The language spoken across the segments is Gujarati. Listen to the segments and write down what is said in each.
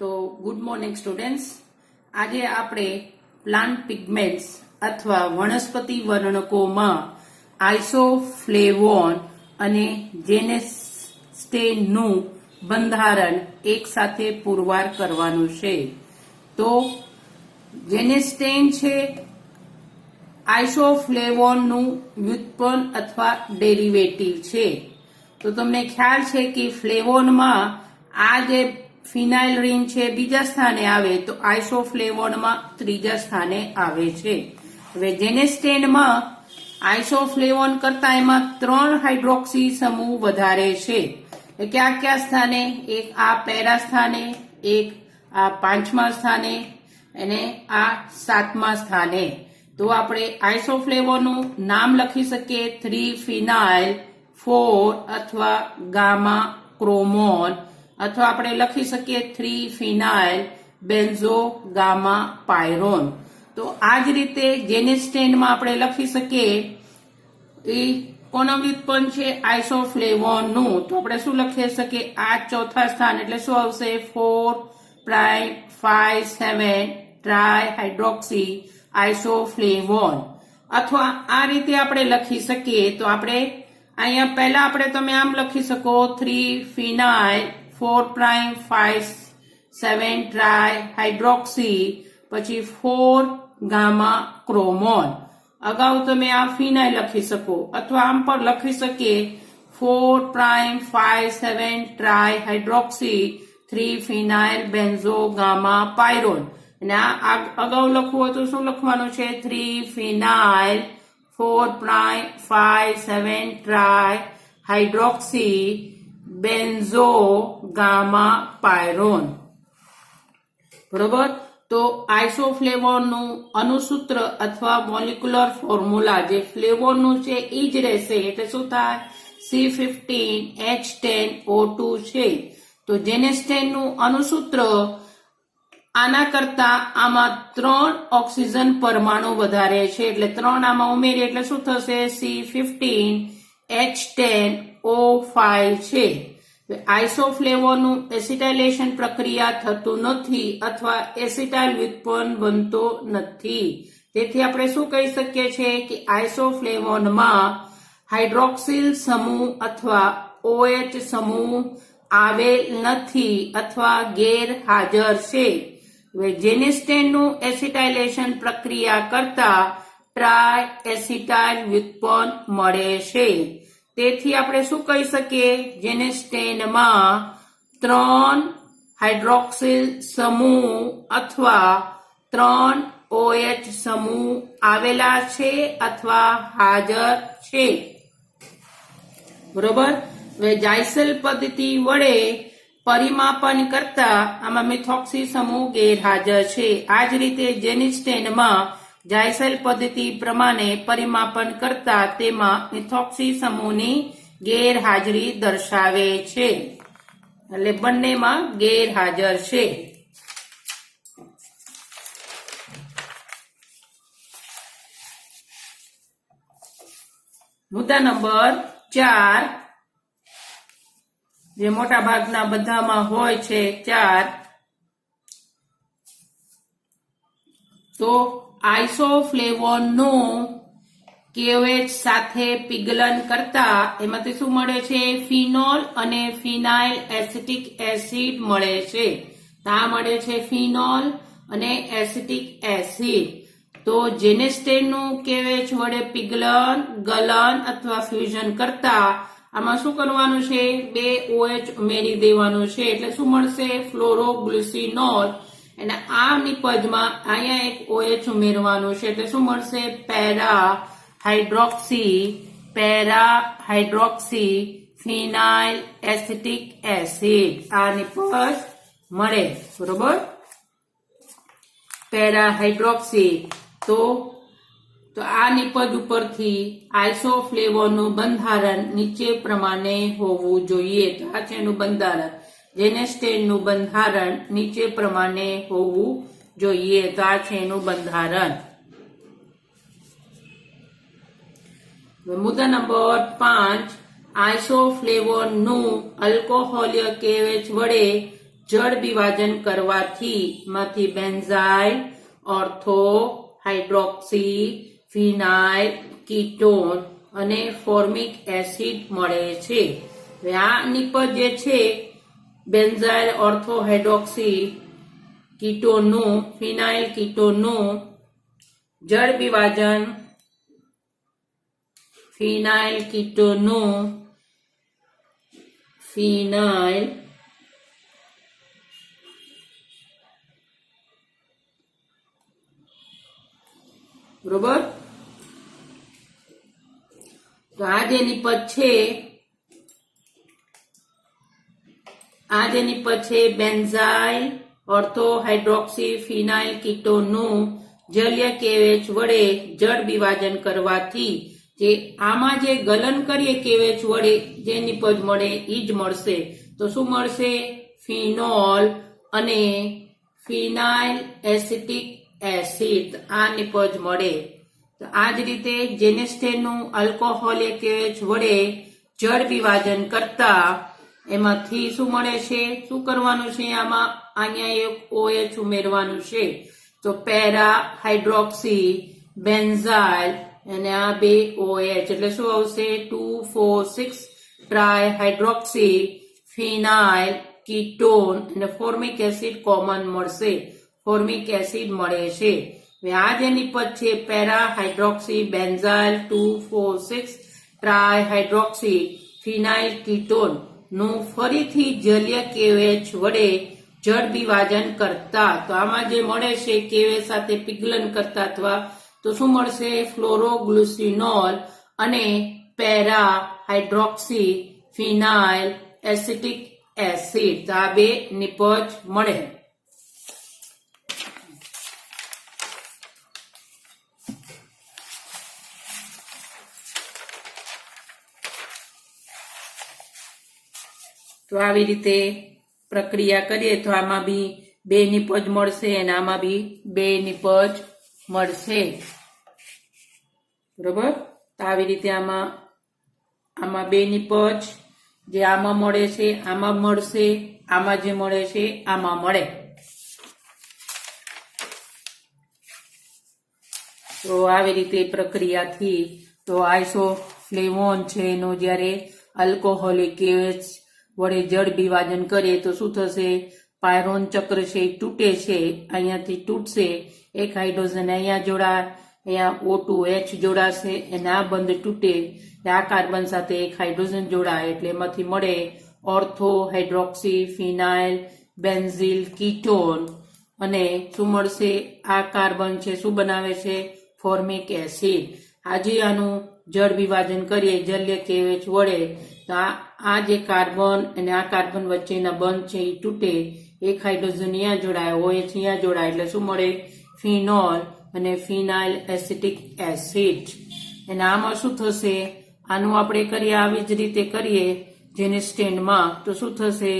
તો ગુડ મોર્નિંગ સ્ટુડન્ટ્સ, આજે આપણે પ્લાન્ટ પિગમેન્ટ્સ અથવા વનસ્પતિ વર્ણકોમાં આઇસોફ્લેવોન અને જેનેસ્ટેનનું બંધારણ એક સાથે પુરવાર કરવાનું છે. તો જેનેસ્ટેન છે આઇસોફ્લેવોનનું વ્યુત્પન્ન અથવા ડેરિવેટિવ છે. તો તમને ખ્યાલ છે કે ફ્લેવોનમાં આ જે ફિનાઇલ રિંગ છે બીજા સ્થાને આવે તો આઇસોફ્લેવોનમાં ત્રીજા સ્થાને આવે છે. હવે જેનેસ્ટેનમાં આઇસોફ્લેવોન કરતા એમાં 3 હાઇડ્રોક્સી સમૂહ વધારે છે. કયા સ્થાને? એક આ પેરા સ્થાને, એક આ 5મા સ્થાને અને આ 7મા સ્થાને. તો આપણે આઇસોફ્લેવોનનું નામ લખી શકીએ 3-ફિનાઇલ 4 અથવા ગામા ક્રોમોન, અથવા આપણે લખી શકીએ 3-ફિનાઇલ બેન્ઝો ગામા પાયરોન. તો આ જ રીતે જેનેસ્ટેનમાં આપણે લખી શકીએ એ કોનું વ્યુત્પન્ન છે? આઇસોફ્લેવોનનું. તો આપણે શું લખી શકીએ? આ ચોથા સ્થાન એટલે શું આવશે? 4'5'7 ટ્રાય હાઇડ્રોક્સી આઇસોફ્લેવોન. અથવા આ રીતે આપણે લખી શકીએ. તો આપણે અહીંયા પહેલા આપણે તમે આમ લખી શકો 3-ફિનાઇલ 4'5'7 ટ્રાય હાઇડ્રોક્સી પછી 4 ગામા ક્રોમોન. અગાઉ તમે આ ફિનાઇલ લખી શકો અથવા આમ પણ લખી શકીએ 4'5'7 ટ્રાય હાઇડ્રોક્સી 3-ફિનાઇલ બેન્ઝો ગામા પાયરોન. અને આ અગાઉ લખવું હોય તો શું લખવાનું છે? 3-ફિનાઇલ 4'5'7 ટ્રાય હાઇડ્રોક્સી બેન્ઝો ગામા પાયરોન. બરોબર. તો આઇસોફ્લેવોનનું અણુસૂત્ર અથવા મોલિક્યુલર ફોર્મ્યુલા જે ફ્લેવોનનું છે એ જ રહેશે. એટલે શું થાય? C15H10O2 છે. તો જેનેસ્ટેનનું અણુસૂત્ર આના કરતા આમાં 3 ઓક્સિજન પરમાણુ વધારે છે. એટલે 3 આમાં ઉમેરીએ એટલે શું થશે? C15H10O5 છે. આઇસોફ્લેવોનનું એસિટાઇલેશન પ્રક્રિયા થતું નથી અથવા એસિટાઇલ વ્યુત્પન્ન બનતો નથી. તેથી આપણે શું કહી શકીએ છીએ કે આઇસોફ્લેવોનમાં હાઇડ્રોક્સિલ સમૂહ અથવા OH સમૂહ આવેલ નથી અથવા ગેરહાજર છે. જેનેસ્ટેનનું એસિટાઇલેશન પ્રક્રિયા કરતા ટ્રાય એસિટાઇલ વ્યુત્પન્ન મળે છે. તેથી આપણે શું કહી શકીએ? જેનેસ્ટેનમાં 3 હાઇડ્રોક્સિલ સમૂહ અથવા 3 OH સમૂહ આવેલા છે અથવા હાજર છે. બરોબર. હવે જાયસેલ પદ્ધતિ વડે પરિમાપન કરતા આમાં મિથોક્સી સમૂહ ગેરહાજર છે. આ જ રીતે જેનેસ્ટેનમાં જાયસેલ પદ્ધતિ પ્રમાણે પરિમાપન કરતા તેમાં મિથોક્સી સમૂહની ગેરહાજરી દર્શાવે છે. એટલે બંનેમાં ગેરહાજર છે. મુદ્દા નંબર 4, જે મોટા ભાગના બધામાં હોય છે 4. તો આઇસોફ્લેવોનનું KOH સાથે પિગલન કરતા એમાંથી શું મળે છે? ફિનોલ અને ફિનાઇલ એસિટિક એસિડ મળે છે. આ મળે છે ફિનોલ અને એસિટિક એસિડ. તો જેનેસ્ટેનનું KOH વડે પિગલન, ગલન અથવા ફ્યુઝન કરતા આમાં શું કરવાનું છે? 2 OH ઉમેરી દેવાનું છે. એટલે શું મળશે? ફ્લોરોગ્લુસિનોલ. અને આ નિપજમાં અહીંયા એક OH ઉમેરવાનું છે. એટલે શું મળશે? પેરા હાઇડ્રોક્સી ફિનાઇલ એસિટિક એસિડ. આ નિપજ મળે. બરોબર. Para hydroxy. તો આ નિપજ ઉપરથી આઇસોફ્લેવોનનું બંધારણ નીચે પ્રમાણે હોવું જોઈએ. તો આ છે એનું બંધારણ. જેનેસ્ટેનનું બંધારણ નીચે પ્રમાણે હોવું જોઈએ. તો આ છે એનું બંધારણ. મુદ્દા નંબર 5, આઇસોફ્લેવોનનું આલ્કોહોલીય KOH વડે જળ વિભાજન કરવાથી માંથી benzyl, ortho, hydroxy, phenyl, ketone અને ફોર્મિક એસિડ મળે છે. આ નિપજ જે છે બેન્ઝાઇલ, ઓર્થો, હાઇડ્રોક્સી, કીટોનનું, ફિનાઇલ કીટોનનું જળ વિભાજન, ફિનાઇલ કીટોનનું ફિનાઇલ બરોબર. તો આ જે નિપજ છે બેન્ઝાઇલ, ઓર્થો, હાઇડ્રોક્સી, ફિનાઇલ કીટોનનું જલીય કેવેચ વડે જળ વિભાજન કરવાથી જે આમાં જે ગલન કરીએ કેવેચ વડે જે નિપજ મળે એ જ મળશે. તો શું મળશે? ફિનોલ અને ફિનાઇલ એસિટિક એસિડ આ નિપજ મળે. તો આ જ રીતે જેનેસ્ટેનનું આલ્કોહોલિક કેવેચ વડે જળ વિભાજન કરતા એમાંથી શું મળે છે? શું કરવાનું છે? આમાં અહીંયા એક OH ઉમેરવાનું છે. તો પેરા હાઇડ્રોક્સી, બેન્ઝાઇલ અને આ બે OH એટલે શું આવશે? 2,4,6 ટ્રાય હાઇડ્રોક્સી, ફિનાઇલ, કીટોન અને ફોર્મિક એસિડ કોમન મળશે. ફોર્મિક એસિડ મળે છે. આ જે નિપજ છે para hydroxy, benzyl, 2,4,6 tri hydroxy, phenyl, ketone નું ફરીથી જલીય કેવેચ વડે જળ વિભાજન કરતા તો આમાં જે મળે છે કેવેચ સાથે પિગલન કરતા અથવા તો શું મળશે? ફ્લોરોગ્લુસિનોલ અને પેરા હાઇડ્રોક્સી ફિનાઇલ એસિટિક એસિડ આ બે નિપજ મળે. તો આવી રીતે પ્રક્રિયા કરીએ તો આમાં બી બે નિપજ મળશે અને આમાં બી બે નિપજ મળશે. બરોબર. તો આવી રીતે આમાં બે નિપજ જે આમાં મળે છે આમાં મળશે, આમાં જે મળે છે આમાં મળે. તો આવી રીતે પ્રક્રિયાથી તો આઇસોફ્લેવોન છે એનો જ્યારે આલ્કોહોલિક કેવેચ વડે જળ વિભાજન કરીએ તો શું થશે? પાયરોન ચક્ર છે એ તૂટે છે, અહીંયાથી તૂટશે, એક હાઇડ્રોજન અહીંયા જોડાય, અહીંયા O2H જોડાશે અને આ બંધ તૂટે, આ કાર્બન સાથે એક હાઇડ્રોજન જોડાય એટલે એમાંથી મળે ઓર્થો, હાઇડ્રોક્સી, ફિનાઇલ, બેન્ઝિલ, કીટોન અને શું મળશે? આ કાર્બન છે શું બનાવે છે? Formic acid. આજે આનું જળ વિભાજન કરીએ જલીય કેવેચ વડે તો આ જે કાર્બન અને આ કાર્બન વચ્ચેના બંધ છે એ તૂટે, એક હાઇડ્રોજન અહીંયા જોડાય, OH અહીંયા જોડાય એટલે શું મળે? ફિનોલ અને ફિનાઇલ એસિટિક એસિડ. અને આમાં શું થશે? આનું આપણે કરીએ આવી જ રીતે કરીએ જેને સ્ટેન્ડમાં તો શું થશે?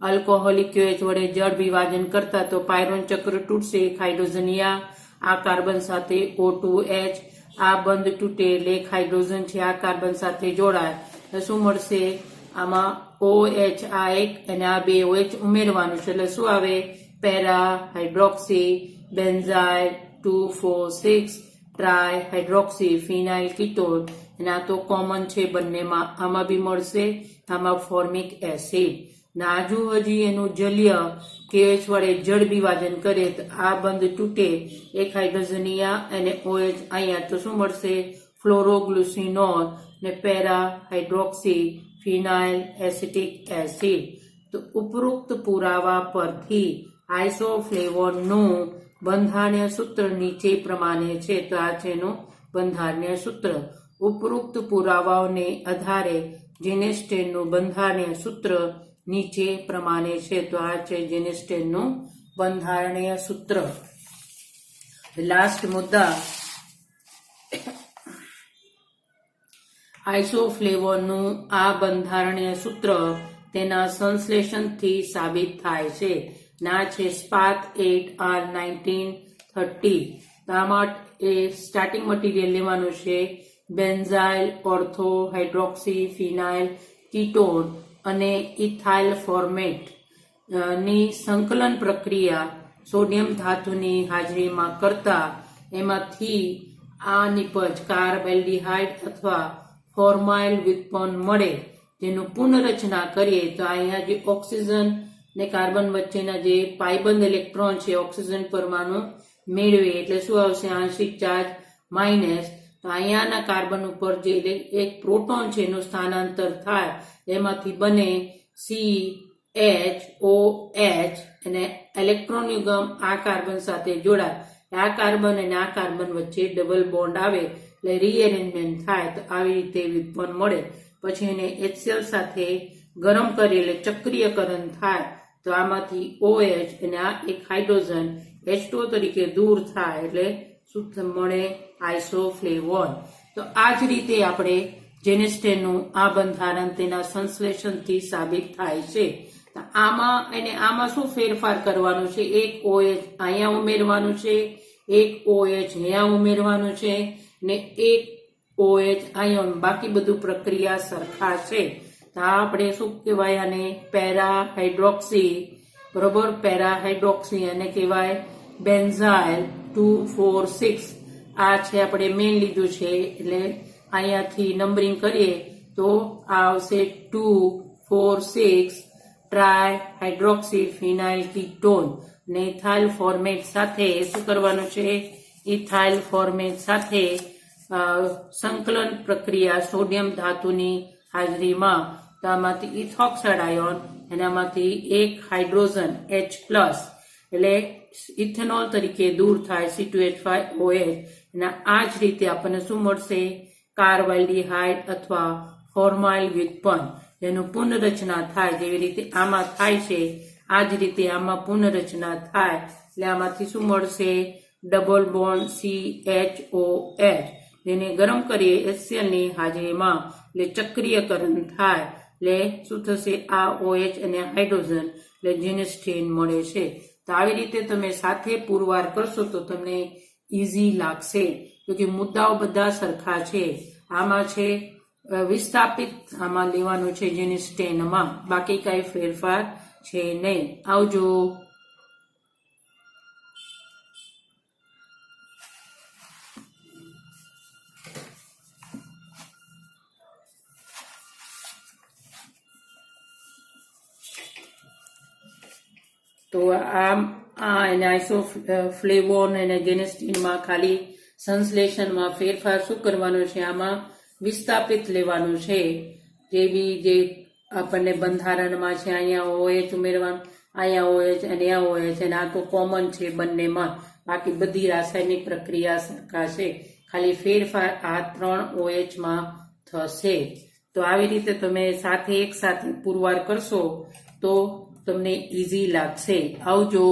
આલ્કોહોલિક કેવેચ વડે જળ વિભાજન કરતા તો પાયરોન ચક્ર તૂટશે, એક હાઇડ્રોજન અહીંયા આ કાર્બન સાથે O2H, આ બંધ તૂટે એટલે એક હાઇડ્રોજન છે આ કાર્બન સાથે જોડાય એટલે શું મળશે? આમાં OH આ એક અને આ બે OH ઉમેરવાનું છે એટલે શું આવે? Para hydroxy, benzyl, 2,4,6 tri hydroxy, phenyl, ketone અને આ તો કોમન છે બંનેમાં, આમાં બી મળશે, આમાં ફોર્મિક એસિડ. નાજુ હજી એનું જલીય કેવેચ વડે જળ વિભાજન કરે તો આ બંધ તૂટે, એક હાઇડ્રોજન અહીંયા અને OH અહીંયા તો શું મળશે? ફ્લોરોગ્લુસિનોલ ને પેરા હાઇડ્રોક્સી ફિનાઇલ એસિટિક એસિડ. તો ઉપરોક્ત પુરાવા પરથી આઇસોફ્લેવોનનું બંધારણીય સૂત્ર નીચે પ્રમાણે છે. તો આ છે એનું બંધારણીય સૂત્ર. ઉપરોક્ત પુરાવાઓને આધારે જેનેસ્ટેનનું બંધારણીય સૂત્ર નીચે પ્રમાણે છે. તો આ છે જેનેસ્ટેનનું બંધારણીય સૂત્ર. લાસ્ટ મુદ્દા આઇસોફ્લેવોનનું આ બંધારણીય સૂત્ર તેના સંશ્લેષણથી સાબિત થાય છે. ના છે સ્પાર્ક 8R1930. આમાં એ સ્ટાર્ટિંગ મટીરિયલ લેવાનું છે benzyl, ortho, hydroxy, phenyl, ketone અને ઇથાઇલ ફોર્મેટ ની સંકલન પ્રક્રિયા સોડિયમ ધાતુની હાજરીમાં કરતા એમાંથી આ નિપજ કાર્બેલ્ડિહાઇડ અથવા ફોર્માઇલ વ્યુત્પન્ન મળે, જેનું પુનઃરચના કરીએ તો અહીંયા જે ઓક્સિજન ને કાર્બન વચ્ચેના જે પાયબંધ ઇલેક્ટ્રોન છે ઓક્સિજન પરમાણુ મેળવે એટલે શું આવશે? આંશિક ચાર્જ માઇનસ. તો અહીંયાના કાર્બન ઉપર જે એક પ્રોટોન છે એનું સ્થાનાંતર થાય, એમાંથી બને CHOH અને ઇલેક્ટ્રોન યુગમ આ કાર્બન સાથે જોડાય. આ કાર્બન અને આ કાર્બન વચ્ચે ડબલ બોન્ડ આવે એટલે રીએરેન્જમેન્ટ થાય. તો આવી રીતે વ્યુત્પન્ન મળે. પછી એને HCl સાથે ગરમ કરી એટલે ચક્રીયકરણ થાય. તો આમાંથી OH અને આ એક હાઇડ્રોજન H2 તરીકે દૂર થાય એટલે શુદ્ધ મળે આઇસોફ્લેવોન. તો આ જ રીતે આપણે જેનેસ્ટેનનું આ બંધારણ તેના સંશ્લેષણથી સાબિત થાય છે. આમાં શું ફેરફાર કરવાનો છે? એક OH અહીંયા ઉમેરવાનું છે, એક OH અહીંયા ઉમેરવાનું છે ને એક OH અહીંયા. બાકી બધું પ્રક્રિયા સરખા છે. તો આપણે શું કહેવાય? આને પેરાહાઇડ્રોક્સી, બરોબર, પેરાહાઇડ્રોક્સી અને કહેવાય બેન્ઝાઇલ 2,4,6. આ છે આપણે મેન લીધું છે એટલે અહીંયાથી નંબરિંગ કરીએ તો આવશે 2,4,6 ટ્રાયહાઇડ્રોક્સી ફિનાઇલ કીટોન. ને ઇથાઇલ ફોર્મેટ સાથે શું કરવાનું છે? ઇથાઇલ ફોર્મેટ સાથે સંકલન પ્રક્રિયા સોડિયમ ધાતુની હાજરીમાં. તો આમાંથી ઇથોક્સાઇડ આયોન અને આમાંથી એક હાઇડ્રોજન H+ એટલે ઇથેનોલ તરીકે દૂર થાય C2H5OH. અને આ જ રીતે આપણને શું મળશે? કાર્બેલ્ડિહાઇડ અથવા ફોર્માઇલ વ્યુત્પન્ન, જેનું પુનઃરચના થાય. જેવી રીતે આમાં થાય છે આ જ રીતે આમાં પુનઃરચના થાય એટલે આમાંથી શું મળશે? Double bond CHOH. જેને ગરમ કરીએ HCl ની હાજરીમાં એટલે ચક્રીયકરણ થાય એટલે શું થશે? આ OH અને હાઇડ્રોજન એટલે જેનેસ્ટેન મળે છે. તો આવી રીતે તમે સાથે પુરવાર કરશો તો તમને ઈઝી લાગશે, કે મુદ્દાઓ બધા સરખા છે. આમાં છે વિસ્થાપિત, આમાં લેવાનું છે જેનેસ્ટેનમાં, બાકી કઈ ફેરફાર છે નહીં. આવજો. તો એને આઇસોફ્લેવોન અને જેનેસ્ટીનમાં ખાલી સંશ્લેષણમાં ફેરફાર શું કરવાનો છે? આમાં વિસ્થાપિત લેવાનું છે. જે આપણને બંધારણમાં છે અહીંયા OH ઉમેરવાનું, અહીંયા OH અને આ OH, અને આ તો કોમન છે બંનેમાં. બાકી બધી રાસાયણિક પ્રક્રિયા સરખા છે, ખાલી ફેરફાર આ 3 OH માં થશે. તો આવી રીતે તમે એક સાથે પુરવાર કરશો તો તમને ઈઝી લાગશે. આવજો.